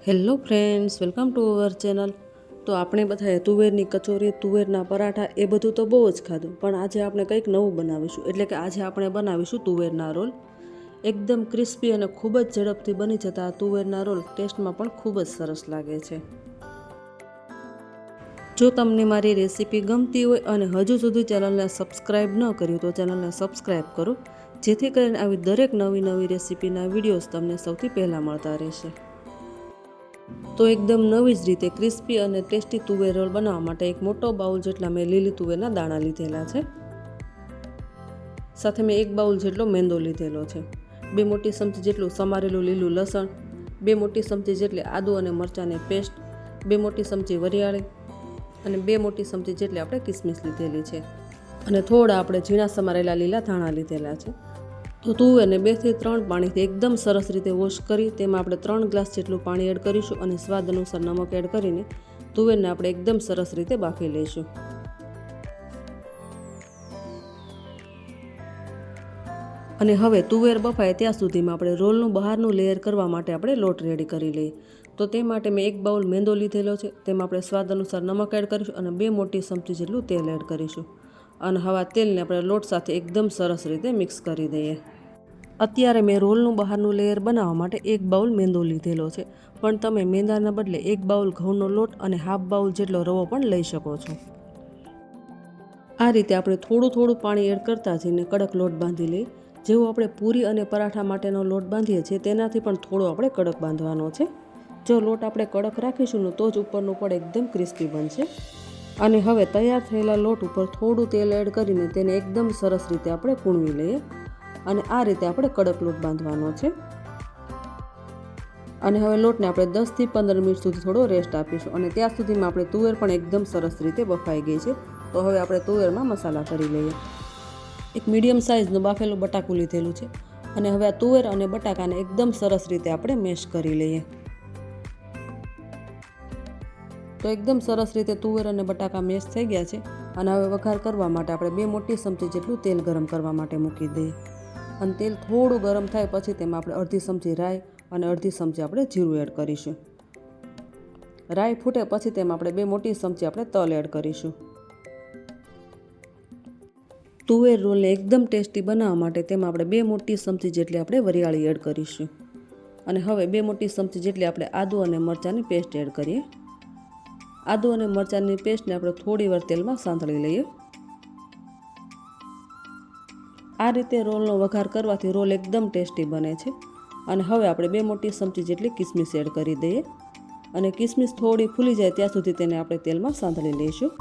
Hello friends, welcome to our channel. તો આપણે બધાએ તુવેરની કચોરી, તુવેરના પરાઠા એ બધું તો બહુ જ ખાધું, પણ આજે આપણે કંઈક નવું બનાવીશું. એટલે કે આજે આપણે બનાવીશું તુવેરના રોલ. એકદમ ક્રિસ્પી અને ખૂબ જ ઝડપથી બની જતા આ તુવેરના રોલ ટેસ્ટમાં પણ ખૂબ જ સરસ લાગે છે. જો તમને મારી રેસીપી ગમતી હોય અને હજુ સુધી ચેનલને સબસ્ક્રાઈબ ન કર્યું તો ચેનલને સબસ્ક્રાઈબ કરો, જેથી કરીને આવી દરેક નવી રેસીપીના વિડીયોઝ તમને સૌથી પહેલાં મળતા રહેશે. તો એકદમ નવી જ રીતે ક્રિસ્પી અને ટેસ્ટી તુવેર રોલ બનાવવા માટે એક મોટો બાઉલ જેટલા મેં લીલી તુવેરના દાણા લીધેલા છે. સાથે મેં 1 બાઉલ જેટલો મેંદો લીધેલો છે, 2 મોટી ચમચી જેટલું સમારેલું લીલું લસણ, 2 મોટી ચમચી જેટલી આદુ અને મરચાંની પેસ્ટ, 2 મોટી ચમચી વરિયાળી અને 2 મોટી ચમચી જેટલી આપણે કિસમિસ લીધેલી છે અને થોડા આપણે ઝીણા સમારેલા લીલા ધાણા લીધેલા છે. તો તુવેરને 2 થી 3 પાણીથી એકદમ સરસ રીતે વોશ કરી તેમાં આપણે 3 ગ્લાસ જેટલું પાણી એડ કરીશું અને સ્વાદ અનુસાર નમક એડ કરીને તુવેરને આપણે એકદમ સરસ રીતે બાફી લઈશું. અને હવે તુવેર બફાય ત્યાં સુધીમાં આપણે રોલનું બહારનું લેયર કરવા માટે આપણે લોટ રેડી કરી લઈએ. તો તે માટે મેં 1 બાઉલ મેંદો લીધેલો છે, તેમાં આપણે સ્વાદ અનુસાર નમક એડ કરીશું અને 2 મોટી ચમચી જેટલું તેલ એડ કરીશું. અને હવે તેલને આપણે લોટ સાથે એકદમ સરસ રીતે મિક્સ કરી દઈએ. અત્યારે મેં રોલનું બહારનું લેયર બનાવવા માટે 1 બાઉલ મેંદો લીધેલો છે, પણ તમે મેંદાના બદલે 1 બાઉલ ઘઉંનો લોટ અને હાફ બાઉલ જેટલો રવો પણ લઈ શકો છો. આ રીતે આપણે થોડું પાણી એડ કરતા જઈને કડક લોટ બાંધી લઈએ. જેવો આપણે પૂરી અને પરાઠા માટેનો લોટ બાંધીએ છીએ તેનાથી પણ થોડો આપણે કડક બાંધવાનો છે. જો લોટ આપણે કડક રાખીશું ને તો જ ઉપરનું પડ એકદમ ક્રિસ્પી બનશે. અને હવે તૈયાર થયેલા લોટ ઉપર થોડું તેલ એડ કરીને તેને એકદમ સરસ રીતે આપણે કૂણવી લઈએ. અને આ રીતે આપણે કડક લોટ બાંધવાનો છે. અને હવે લોટને આપણે 10 થી 15 મિનિટ સુધી થોડો રેસ્ટ આપીશું અને ત્યાં સુધીમાં આપણે તુવેર પણ એકદમ સરસ રીતે બફાઈ ગઈ છે. તો હવે આપણે તુવેરમાં મસાલા કરી લઈએ. એક મીડિયમ સાઇઝનું બાફેલું બટાકું લીધેલું છે અને હવે આ તુવેર અને બટાકાને એકદમ સરસ રીતે આપણે મેશ કરી લઈએ. તો એકદમ સરસ રીતે તુવેર અને બટાકા મેશ થઈ ગયા છે અને હવે વઘાર કરવા માટે આપણે 2 મોટી ચમચી જેટલું તેલ ગરમ કરવા માટે મૂકી દઈએ. અને તેલ થોડું ગરમ થાય પછી તેમાં આપણે અડધી ચમચી રાઈ અને અડધી ચમચી આપણે જીરું એડ કરીશું. રાઈ ફૂટે પછી તેમાં આપણે 2 મોટી ચમચી આપણે તલ એડ કરીશું. તુવેર રોલને એકદમ ટેસ્ટી બનાવવા માટે તેમાં આપણે 2 મોટી ચમચી જેટલી આપણે વરિયાળી એડ કરીશું. અને હવે 2 મોટી ચમચી જેટલી આપણે આદુ અને મરચાંની પેસ્ટ એડ કરીએ. આદુ અને મરચાંની પેસ્ટને આપણે થોડી વાર તેલમાં સાંતળી લઈએ. આ રીતે રોલનો વઘાર કરવાથી રોલ એકદમ ટેસ્ટી બને છે. અને હવે આપણે 2 મોટી ચમચી જેટલી કિસમિસ એડ કરી દઈએ અને કિસમિસ થોડી ફૂલી જાય ત્યાં સુધી તેને આપણે તેલમાં સાંતળી લઈશું.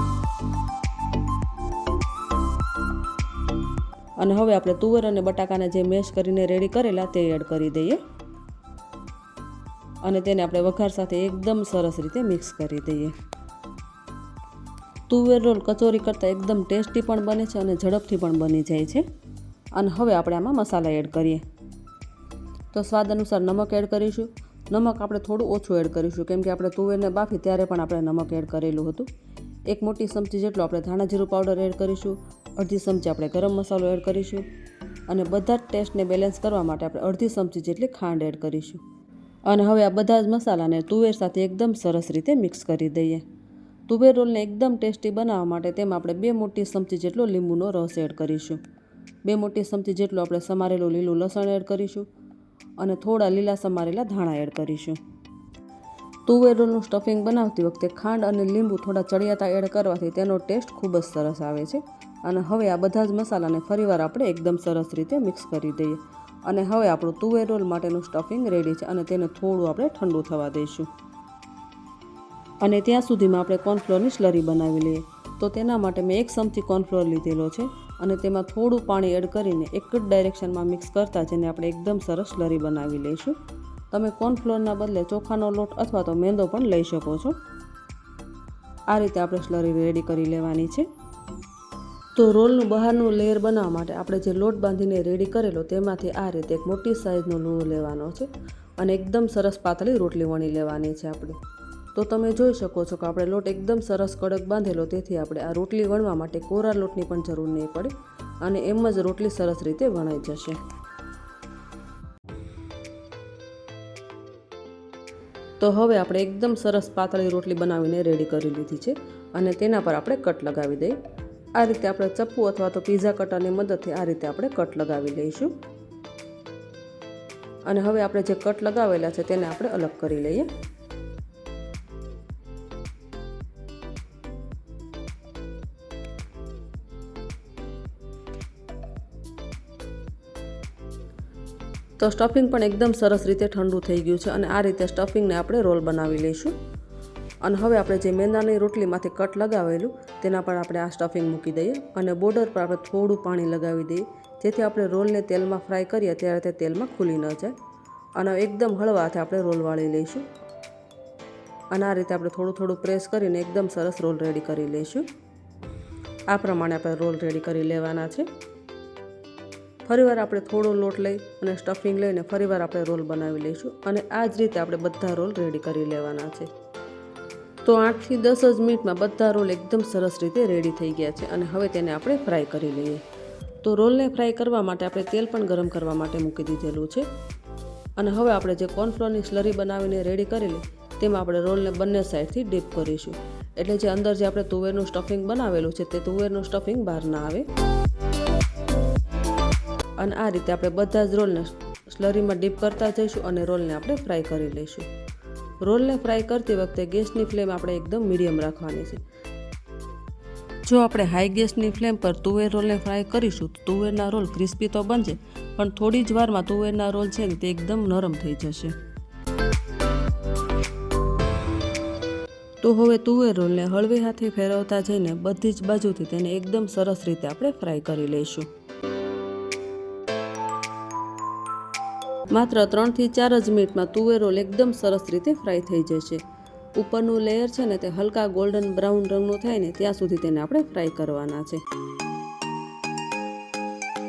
અને હવે આપણે તુવેર અને બટાકાને જે મેશ કરીને રેડી કરેલા તે એડ કરી દઈએ અને તેને આપણે વઘાર સાથે એકદમ સરસ રીતે મિક્સ કરી દઈએ. તુવેર રોલ કચોરી કરતાં એકદમ ટેસ્ટી પણ બને છે અને ઝડપથી પણ બની જાય છે. અને હવે આપણે આમાં મસાલા એડ કરીએ. તો સ્વાદ અનુસાર નમક એડ કરીશું. નમક આપણે થોડું ઓછું એડ કરીશું કેમ કે આપણે તુવેરને બાફી ત્યારે પણ આપણે નમક એડ કરેલું હતું. 1 મોટી ચમચી જેટલો આપણે ધાણા જીરું પાવડર એડ કરીશું. અડધી ચમચી આપણે ગરમ મસાલો એડ કરીશું અને બધા જ ટેસ્ટને બેલેન્સ કરવા માટે આપણે અડધી ચમચી જેટલી ખાંડ એડ કરીશું. અને હવે આ બધા જ મસાલાને તુવેર સાથે એકદમ સરસ રીતે મિક્સ કરી દઈએ. તુવેર રોલને એકદમ ટેસ્ટી બનાવવા માટે તેમાં આપણે 2 મોટી ચમચી જેટલો લીંબુનો રસ એડ કરીશું. 2 મોટી ચમચી જેટલું આપણે સમારેલું લીલું લસણ એડ કરીશું અને થોડા લીલા સમારેલા ધાણા એડ કરીશું. તુવેર રોલનું સ્ટફિંગ બનાવતી વખતે ખાંડ અને લીંબુ થોડા ચડિયાતા એડ કરવાથી તેનો ટેસ્ટ ખૂબ જ સરસ આવે છે. અને હવે આ બધા જ મસાલાને ફરીવાર આપણે એકદમ સરસ રીતે મિક્સ કરી દઈએ. અને હવે આપણું તુવેર રોલ માટેનું સ્ટફિંગ રેડી છે અને તેને થોડું આપણે ઠંડુ થવા દઈશું. અને ત્યાં સુધીમાં આપણે કોર્નફ્લોરની સ્લરી બનાવી લઈએ. તો તેના માટે મેં 1 ચમચી કોર્નફ્લોર લીધેલો છે અને તેમાં થોડું પાણી એડ કરીને એક જ ડાયરેક્શનમાં મિક્સ કરતા જેને આપણે એકદમ સરસ સ્લરી બનાવી લઈશું. તમે કોર્નફ્લોરના બદલે ચોખાનો લોટ અથવા તો મેંદો પણ લઈ શકો છો. આ રીતે આપણે સ્લરી રેડી કરી લેવાની છે. તો રોલનું બહારનું લેયર બનાવવા માટે આપણે જે લોટ બાંધીને રેડી કરેલો તેમાંથી આ રીતે એક મોટી સાઇઝનો લુણો લેવાનો છે અને એકદમ સરસ પાતળી રોટલી વણી લેવાની છે આપણે. તો તમે જોઈ શકો છો કે આપણે લોટ એકદમ સરસ કડક બાંધેલો, તેથી આપણે આ રોટલી વણવા માટે કોરા લોટની પણ જરૂર નહીં પડે અને એમ જ રોટલી સરસ રીતે વણાઈ જશે. તો હવે આપણે એકદમ સરસ પાતળી રોટલી બનાવીને રેડી કરી લીધી છે અને તેના પર આપણે કટ લગાવી દઈએ. આ રીતે આપણે ચપ્પુ અથવા તો પીઝા કટરની મદદથી આ રીતે આપણે કટ લગાવી લઈશું. અને હવે આપણે જે કટ લગાવેલા છે તેને આપણે અલગ કરી લઈએ. તો સ્ટફિંગ પણ એકદમ સરસ રીતે ઠંડુ થઈ ગયું છે અને આ રીતે સ્ટફિંગને આપણે રોલ બનાવી લઈશું. અને હવે આપણે જે મેંદાની રોટલીમાંથી કટ લગાવેલું તેના પર આપણે આ સ્ટફિંગ મૂકી દઈએ અને બોર્ડર પર આપણે થોડું પાણી લગાવી દઈએ, જેથી આપણે રોલને તેલમાં ફ્રાય કરીએ ત્યારે તે તેલમાં ખુલી ન જાય. અને એકદમ હળવા હાથે આપણે રોલ વાળી લઈશું અને આ રીતે આપણે થોડું થોડું પ્રેસ કરીને એકદમ સરસ રોલ રેડી કરી લઈશું. આ પ્રમાણે આપણે રોલ રેડી કરી લેવાના છે. ફરીવાર આપણે થોડો લોટ લઈ અને સ્ટફિંગ લઈને ફરીવાર આપણે રોલ બનાવી લઈશું અને આ જ રીતે આપણે બધા રોલ રેડી કરી લેવાના છે. તો 8 થી 10 જ મિનિટમાં બધા રોલ એકદમ સરસ રીતે રેડી થઈ ગયા છે અને હવે તેને આપણે ફ્રાય કરી લઈએ. તો રોલને ફ્રાય કરવા માટે આપણે તેલ પણ ગરમ કરવા માટે મૂકી દીધેલું છે અને હવે આપણે જે કોર્નફ્લોરની સ્લરી બનાવીને રેડી કરેલી તેમાં આપણે રોલને બંને સાઈડથી ડીપ કરીશું, એટલે જે અંદર જે આપણે તુવેરનું સ્ટફિંગ બનાવેલું છે તે તુવેરનું સ્ટફિંગ બહાર ના આવે. અને આ રીતે આપણે બધા જ રોલને સ્લરીમાં ડીપ કરતા જઈશું અને રોલને આપણે ફ્રાય કરી લઈશું. રોલને ફ્રાય કરતી વખતે ગેસની ફ્લેમ આપણે એકદમ મીડિયમ રાખવાની છે. જો આપણે હાઈ ગેસની ફ્લેમ પર તુવેર રોલને ફ્રાય કરીશું તો તુવેરના રોલ ક્રિસ્પી તો બનશે, પણ થોડી જ વારમાં તુવેરના રોલ છે ને તે એકદમ નરમ થઈ જશે. તો હવે તુવેર રોલને હળવે હાથે ફેરવતા જઈને બધી જ બાજુથી તેને એકદમ સરસ રીતે આપણે ફ્રાય કરી લઈશું. માત્ર 3 થી 4 જ મિનિટમાં તુવેર રોલ એકદમ સરસ રીતે ફ્રાય થઈ જશે. ઉપરનું લેયર છે ને તે હલકા ગોલ્ડન બ્રાઉન રંગનું થાય ને ત્યાં સુધી તેને આપણે ફ્રાય કરવાના છે.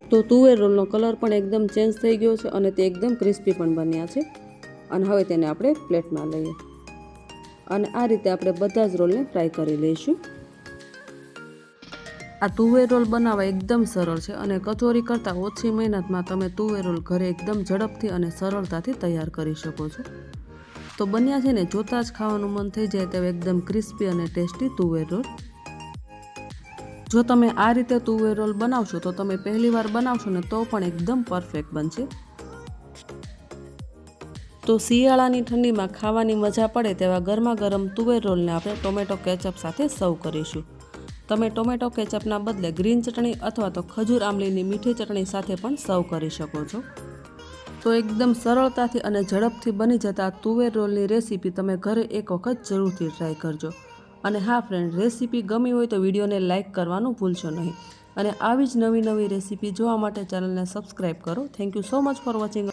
તો તુવેર રોલનો કલર પણ એકદમ ચેન્જ થઈ ગયો છે અને તે એકદમ ક્રિસ્પી પણ બન્યા છે. અને હવે તેને આપણે પ્લેટમાં લઈએ અને આ રીતે આપણે બધા જ રોલને ફ્રાય કરી લઈશું. આ તુવેર રોલ બનાવવા એકદમ સરળ છે અને કચોરી કરતાં ઓછી મહેનતમાં તમે તુવેર રોલ ઘરે એકદમ ઝડપથી અને સરળતાથી તૈયાર કરી શકો છો. તો બન્યા છે ને જોતાં જ ખાવાનું મન થઈ જાય તેવા એકદમ ક્રિસ્પી અને ટેસ્ટી તુવેર રોલ. જો તમે આ રીતે તુવેર રોલ બનાવશો તો તમે પહેલી વાર બનાવશો ને તો પણ એકદમ પરફેક્ટ બનશે. તો શિયાળાની ઠંડીમાં ખાવાની મજા પડે તેવા ગરમા ગરમ તુવેર રોલને આપણે ટોમેટો કેચઅપ સાથે સર્વ કરીશું. તમે ટોમેટો કેચઅપના બદલે ગ્રીન ચટણી અથવા તો ખજૂર આમલીની મીઠી ચટણી સાથે પણ સર્વ કરી શકો છો. તો એકદમ સરળતાથી અને ઝડપથી બની જતા તુવેર રોલની રેસીપી તમે ઘરે એક વખત જરૂરથી ટ્રાય કરજો. અને હા ફ્રેન્ડ, રેસીપી ગમી હોય તો વિડીયોને લાઇક કરવાનું ભૂલશો નહીં અને આવી જ નવી રેસીપી જોવા માટે ચેનલને સબસ્ક્રાઈબ કરો. Thank you so much for watching.